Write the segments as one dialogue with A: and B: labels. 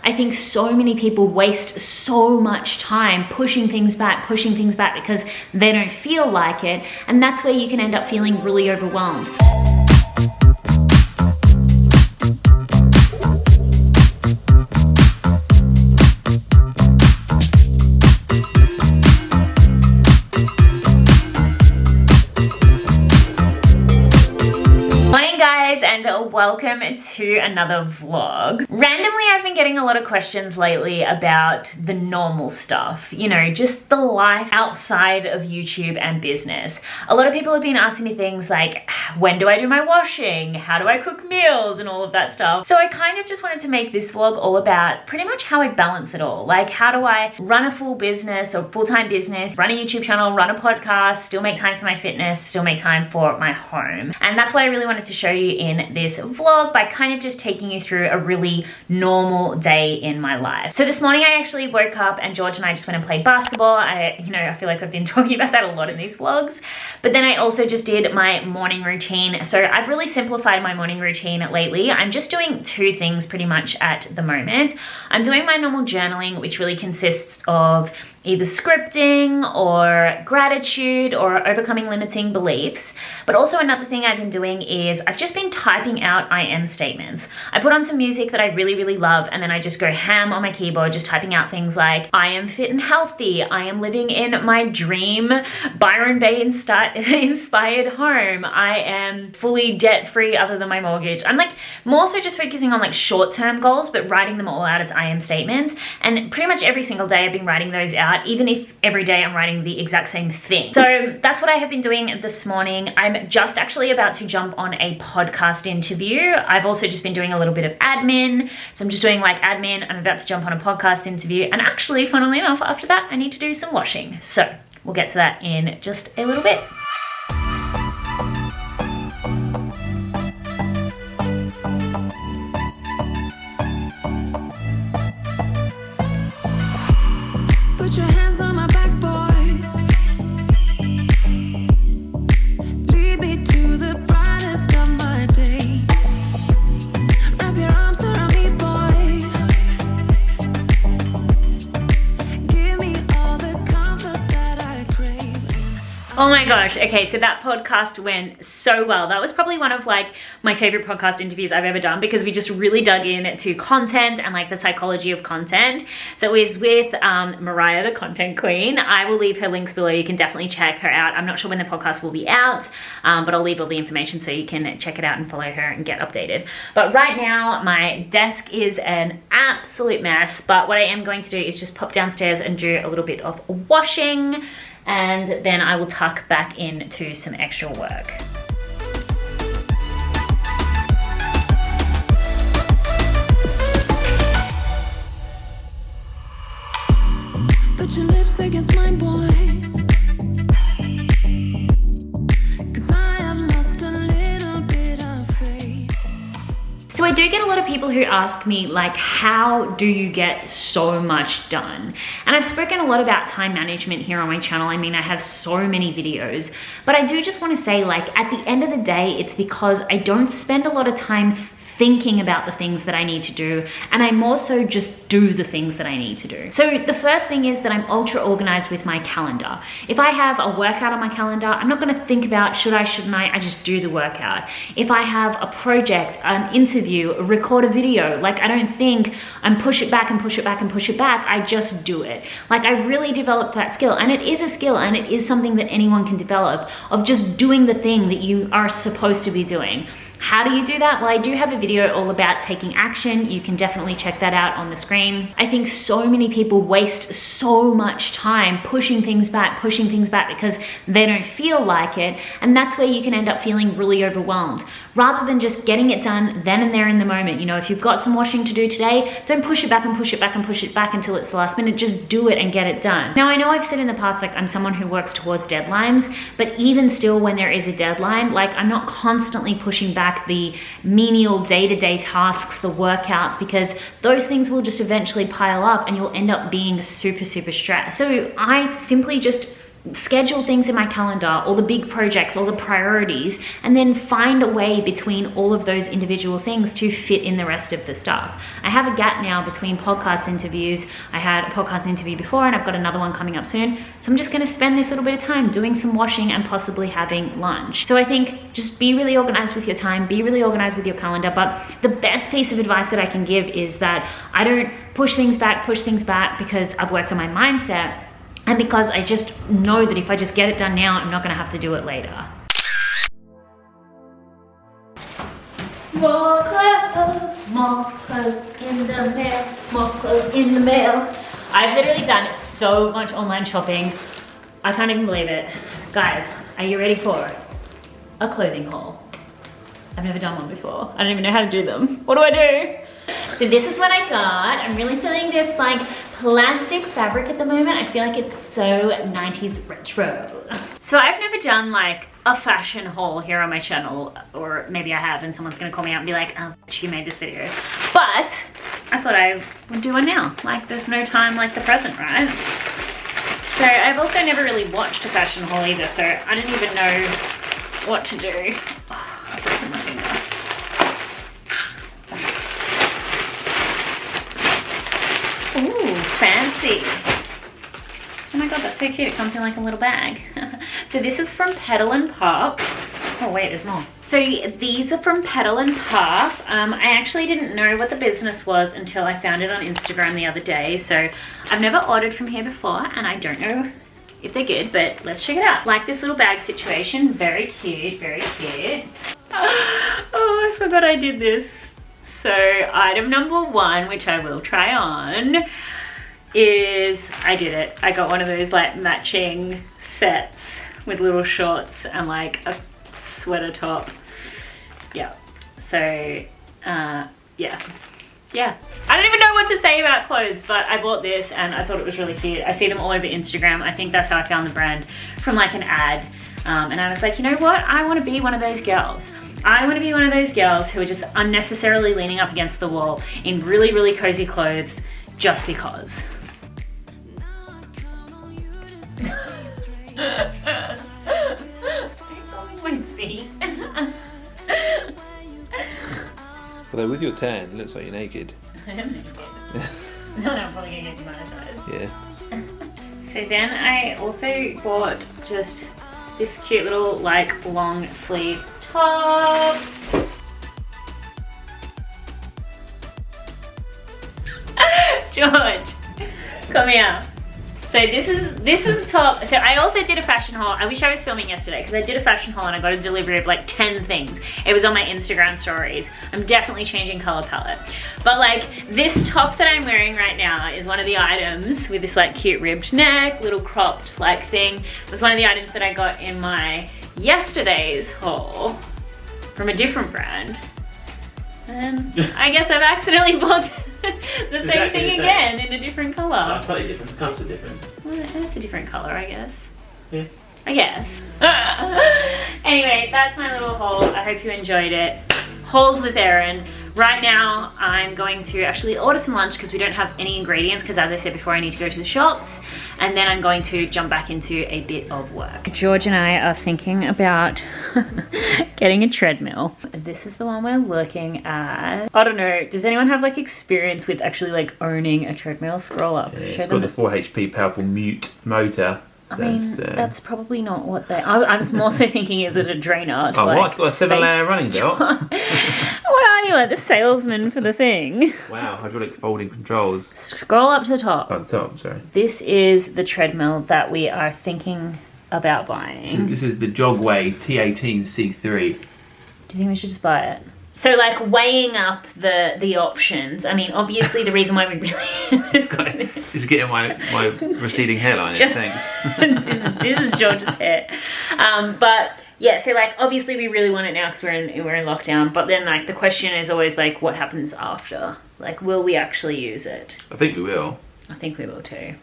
A: I think so many people waste so much time pushing things back because they don't feel like it, and that's where you can end up feeling really overwhelmed. And welcome to another vlog. Randomly, I've been getting a lot of questions lately about the normal stuff, you know, just the life outside of YouTube and business. A lot of people have been asking me things like, when do I do my washing? How do I cook meals and all of that stuff? So I kind of just wanted to make this vlog all about pretty much how I balance it all. Like, how do I run a full business or full-time business, run a YouTube channel, run a podcast, still make time for my fitness, still make time for my home. And that's what I really wanted to show you in this vlog, by kind of just taking you through a really normal day in my life. So this morning I actually woke up and George and I just went and played basketball. I feel like I've been talking about that a lot in these vlogs, but then I also just did my morning routine. So I've really simplified my morning routine lately. I'm just doing two things pretty much at the moment. I'm doing my normal journaling, which really consists of either scripting or gratitude or overcoming limiting beliefs. But also another thing I've been doing is I've just been typing out I am statements. I put on some music that I really love, and then I just go ham on my keyboard, just typing out things like, I am fit and healthy, I am living in my dream Byron Bay inspired home, I am fully debt-free other than my mortgage. I'm like more so just focusing on like short-term goals, but writing them all out as I am statements. And pretty much every single day I've been writing those out, even if every day I'm writing the exact same thing. So that's what I have been doing this morning. I'm just actually about to jump on a podcast interview. I've also just been doing a little bit of admin. So I'm just doing like admin. I'm about to jump on a podcast interview. And actually, funnily enough, after that, I need to do some washing. So we'll get to that in just a little bit.
B: Put your hands on my back, boy. Lead me to the brightest of my days. Wrap your arms around me, boy. Give me all the comfort that I crave.
A: Oh my gosh, okay, so that podcast went so well. That was probably one of like my favorite podcast interviews I've ever done, because we just really dug into content and like the psychology of content. So it was with Mariah, the content queen. I will leave her links below. You can definitely check her out. I'm not sure when the podcast will be out, but I'll leave all the information so you can check it out and follow her and get updated. But right now, my desk is an absolute mess, but what I am going to do is just pop downstairs and do a little bit of washing, and then I will tuck back into some extra work.
B: Put your lips against mine, boy. 'Cause I have lost a little bit of faith.
A: So I do get a lot of people who ask me like, how do you get so much done? And I've spoken a lot about time management here on my channel. I mean, I have so many videos, but I do just want to say, like, at the end of the day, it's because I don't spend a lot of time thinking about the things that I need to do, and I more so just do the things that I need to do. So the first thing is that I'm ultra organized with my calendar. If I have a workout on my calendar, I'm not going to think about should I, shouldn't I just do the workout. If I have a project, an interview, record a video, like I don't think and push it back and push it back and push it back, I just do it. Like I really developed that skill, and it is a skill, and it is something that anyone can develop, of just doing the thing that you are supposed to be doing. How do you do that? Well, I do have a video all about taking action. You can definitely check that out on the screen. I think so many people waste so much time pushing things back because they don't feel like it, and that's where you can end up feeling really overwhelmed. Rather than just getting it done then and there in the moment. You know, if you've got some washing to do today, don't push it back and push it back and push it back until it's the last minute. Just do it and get it done. Now, I know I've said in the past, like, I'm someone who works towards deadlines, but even still, when there is a deadline, like, I'm not constantly pushing back the menial day-to-day tasks, the workouts, because those things will just eventually pile up and you'll end up being super stressed. So I simply just schedule things in my calendar, all the big projects, all the priorities, and then find a way between all of those individual things to fit in the rest of the stuff. I have a gap now between podcast interviews. I had a podcast interview before and I've got another one coming up soon. So I'm just gonna spend this little bit of time doing some washing and possibly having lunch. So I think just be really organized with your time, be really organized with your calendar. But the best piece of advice that I can give is that I don't push things back because I've worked on my mindset. And because I just know that if I just get it done now, I'm not gonna have to do it later. More clothes in the mail, more clothes in the mail. I've literally done so much online shopping. I can't even believe it. Guys, are you ready for a clothing haul? I've never done one before. I don't even know how to do them. What do I do? So this is what I got. I'm really feeling this like plastic fabric at the moment. I feel like it's so 90s retro. So I've never done like a fashion haul here on my channel, or maybe I have and someone's gonna call me out and be like, oh, you made this video. But I thought I would do one now. Like there's no time like the present, right? So I've also never really watched a fashion haul either, so I don't even know what to do. Oh, I've broken my finger. Ooh, fancy. Oh my god, that's so cute. It comes in like a little bag. So this is from Petal and Pop. Oh wait, there's more. So these are from Petal and Pop. I actually didn't know what the business was until I found it on Instagram the other day. So I've never ordered from here before and I don't know if they're good, but let's check it out. Like this little bag situation, very cute, very cute. Oh, I forgot I did this. So item number one, which I will try on, is, I did it. I got one of those like matching sets with little shorts and like a sweater top. Yeah, so yeah. I don't even know what to say about clothes, but I bought this and I thought it was really cute. I see them all over Instagram. I think that's how I found the brand, from like an ad. And I was like, you know what? I want to be one of those girls. I want to be one of those girls who are just unnecessarily leaning up against the wall in really, really cozy clothes just because. My feet.
C: Although with your tan, it looks like you're naked.
A: I am naked. No, I'm probably going to get demonetized.
C: Yeah.
A: So then I also bought just this cute little like long sleeve top. George, come here. So this is the top. So I also did a fashion haul. I wish I was filming yesterday because I did a fashion haul and I got a delivery of like 10 things. It was on my Instagram stories. I'm definitely changing color palette. But like this top that I'm wearing right now is one of the items with this like cute ribbed neck, little cropped like thing. It was one of the items that I got in my yesterday's haul from a different brand. And I guess I've accidentally bought the same thing again in a different colour.
C: Oh, slightly different. The colours are different.
A: Well, it's a different colour, I guess.
C: Yeah.
A: I guess. Anyway, that's my little haul. I hope you enjoyed it. Hauls with Erin. Right now, I'm going to actually order some lunch because we don't have any ingredients because as I said before, I need to go to the shops. And then I'm going to jump back into a bit of work. George and I are thinking about getting a treadmill. This is the one we're looking at. I don't know, does anyone have like experience with actually like owning a treadmill? Scroll up.
C: Yeah, it's got the 4 HP powerful mute motor.
A: I mean, that's probably not what they... I was more so thinking, is it a drainer?
C: Oh, what? It's got a 7-layer running belt.
A: What are you, like the salesman for the thing?
C: Wow, hydraulic folding controls.
A: Scroll up to the top.
C: Oh, the top, sorry.
A: This is the treadmill that we are thinking about buying.
C: This is the Jogway T18C3.
A: Do you think we should just buy it? So like weighing up the options. I mean, obviously the reason why we really...
C: Just getting my receding hairline, thanks.
A: this is George's hair. But yeah, so like obviously we really want it now because we're in lockdown. But then like the question is always like, what happens after? Like, will we actually use it?
C: I think we will.
A: I think we will too.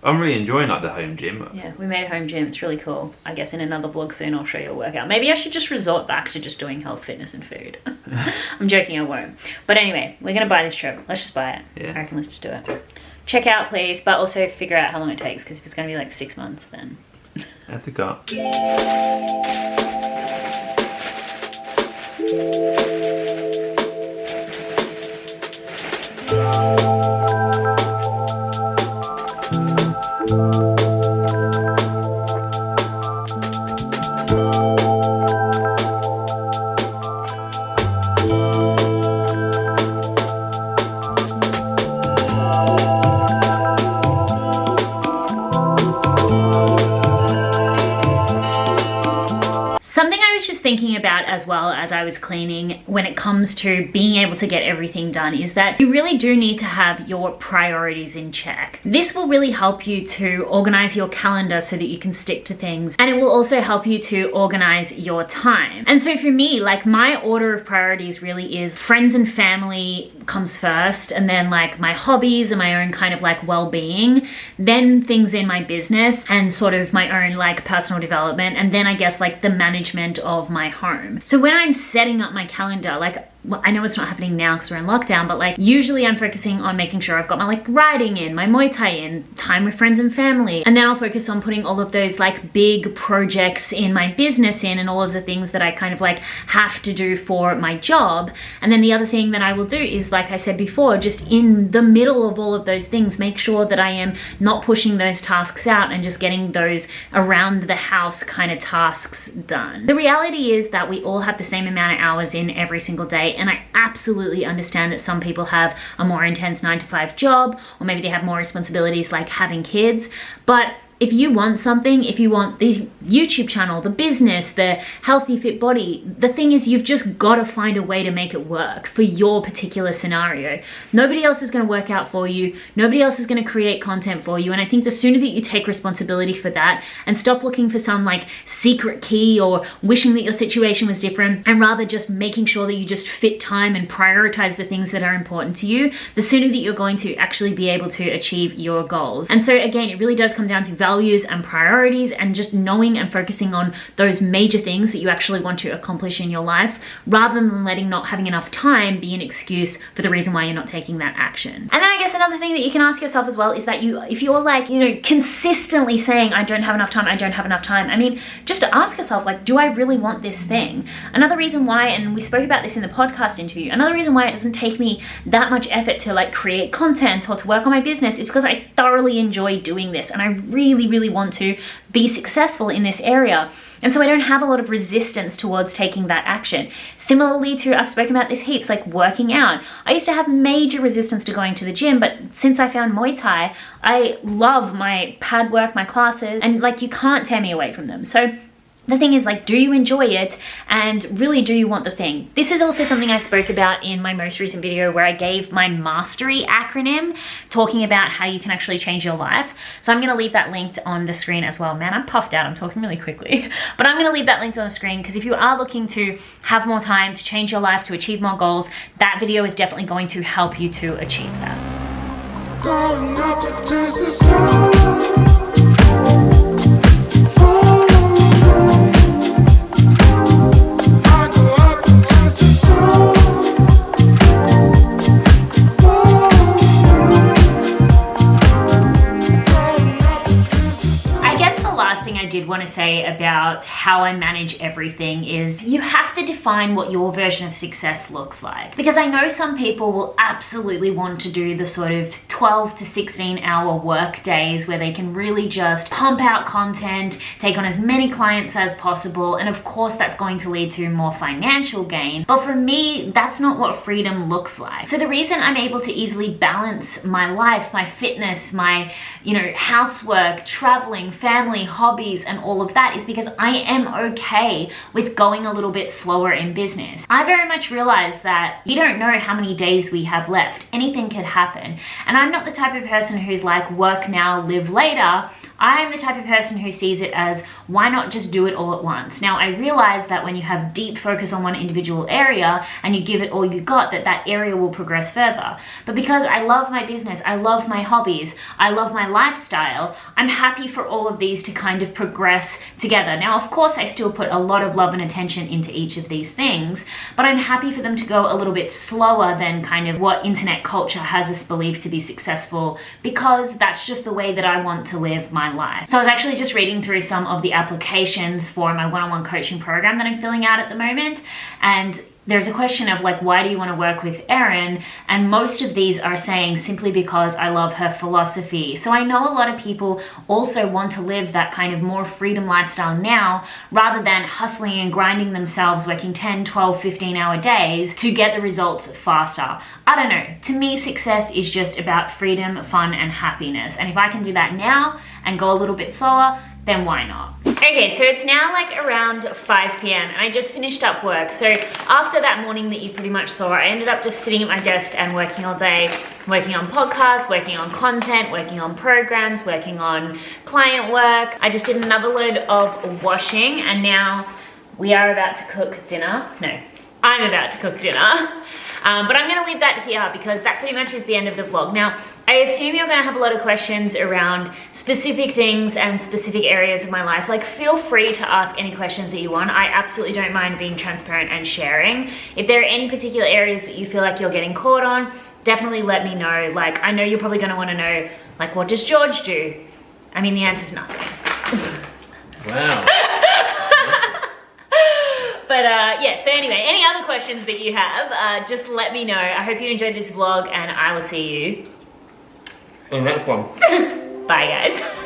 C: I'm really enjoying like the home gym.
A: Yeah, we made a home gym. It's really cool. I guess in another vlog soon I'll show you a workout. Maybe I should just resort back to just doing health, fitness and food. I'm joking, I won't. But anyway, we're gonna buy this trip. Let's just buy it.
C: Yeah.
A: I reckon let's just do it. Check out please, but also figure out how long it takes because if it's gonna be like 6 months then
C: Add to cart.
A: Something I was just thinking about as well as I was cleaning when it comes to being able to get everything done is that you really do need to have your priorities in check. This will really help you to organize your calendar so that you can stick to things, and it will also help you to organize your time. And so for me, like, my order of priorities really is friends and family comes first, and then like my hobbies and my own kind of like well-being, then things in my business and sort of my own like personal development, and then I guess like the management of my home. So when I'm setting up my calendar, like, well, I know it's not happening now because we're in lockdown, but like usually I'm focusing on making sure I've got my like writing in, my Muay Thai in, time with friends and family, and then I'll focus on putting all of those like big projects in my business in, and all of the things that I kind of like have to do for my job. And then the other thing that I will do is, like I said before, just in the middle of all of those things, make sure that I am not pushing those tasks out and just getting those around the house kind of tasks done. The reality is that we all have the same amount of hours in every single day, and I absolutely understand that some people have a more intense 9-to-5 job, or maybe they have more responsibilities like having kids. But if you want something, if you want the YouTube channel, the business, the healthy fit body, the thing is you've just got to find a way to make it work for your particular scenario. Nobody else is going to work out for you. Nobody else is going to create content for you. And I think the sooner that you take responsibility for that and stop looking for some like secret key or wishing that your situation was different, and rather just making sure that you just fit time and prioritize the things that are important to you, the sooner that you're going to actually be able to achieve your goals. And so again, it really does come down to values and priorities, and just knowing and focusing on those major things that you actually want to accomplish in your life, rather than letting not having enough time be an excuse for the reason why you're not taking that action. And then I guess another thing that you can ask yourself as well is that if you're like, you know, consistently saying, I don't have enough time, I don't have enough time, I mean, just to ask yourself, like, do I really want this thing? Another reason why, and we spoke about this in the podcast interview, another reason why it doesn't take me that much effort to like create content or to work on my business is because I thoroughly enjoy doing this, and I really want to be successful in this area. And so I don't have a lot of resistance towards taking that action. Similarly to, I've spoken about this heaps, like working out. I used to have major resistance to going to the gym, but since I found Muay Thai, I love my pad work, my classes, and like you can't tear me away from them. So the thing is, like, do you enjoy it, and really do you want the thing? This is also something I spoke about in my most recent video where I gave my mastery acronym, talking about how you can actually change your life. So I'm gonna leave that linked on the screen as well. Man, I'm puffed out, I'm talking really quickly. But I'm gonna leave that linked on the screen, because if you are looking to have more time, to change your life, to achieve more goals, that video is definitely going to help you to achieve that.
B: Going up to taste the sun.
A: I did want to say about how I manage everything is you have to define what your version of success looks like. Because I know some people will absolutely want to do the sort of 12 to 16 hour work days where they can really just pump out content, take on as many clients as possible, and of course that's going to lead to more financial gain. But for me, that's not what freedom looks like. So the reason I'm able to easily balance my life, my fitness, my, you know, housework, traveling, family, hobbies, and all of that is because I am okay with going a little bit slower in business. I very much realize that we don't know how many days we have left. Anything could happen. And I'm not the type of person who's like, work now, live later. I'm the type of person who sees it as, why not just do it all at once? Now, I realize that when you have deep focus on one individual area and you give it all you got, that area will progress further. But because I love my business, I love my hobbies, I love my lifestyle, I'm happy for all of these to kind of progress together. Now, of course, I still put a lot of love and attention into each of these things, but I'm happy for them to go a little bit slower than kind of what internet culture has us believe to be successful, because that's just the way that I want to live my my life. So I was actually just reading through some of the applications for my one-on-one coaching program that I'm filling out at the moment, and there's a question of like, why do you want to work with Erin? And most of these are saying simply because I love her philosophy. So I know a lot of people also want to live that kind of more freedom lifestyle now, rather than hustling and grinding themselves, working 10, 12, 15-hour days to get the results faster. I don't know. To me, success is just about freedom, fun, and happiness. And if I can do that now and go a little bit slower, then why not? Okay, so it's now like around 5 p.m. and I just finished up work. So after that morning that you pretty much saw, I ended up just sitting at my desk and working all day, working on podcasts, working on content, working on programs, working on client work. I just did another load of washing, and now we are about to cook dinner. No, I'm about to cook dinner. But I'm gonna leave that here because that pretty much is the end of the vlog. Now, I assume you're gonna have a lot of questions around specific things and specific areas of my life. Like, feel free to ask any questions that you want. I absolutely don't mind being transparent and sharing. If there are any particular areas that you feel like you're getting caught on, definitely let me know. Like, I know you're probably gonna wanna know, like, what does George do? I mean, the answer's nothing.
C: Wow.
A: But yeah, so anyway, any other questions that you have, just let me know. I hope you enjoyed this vlog, and I will see you
C: In the next one.
A: Bye, guys.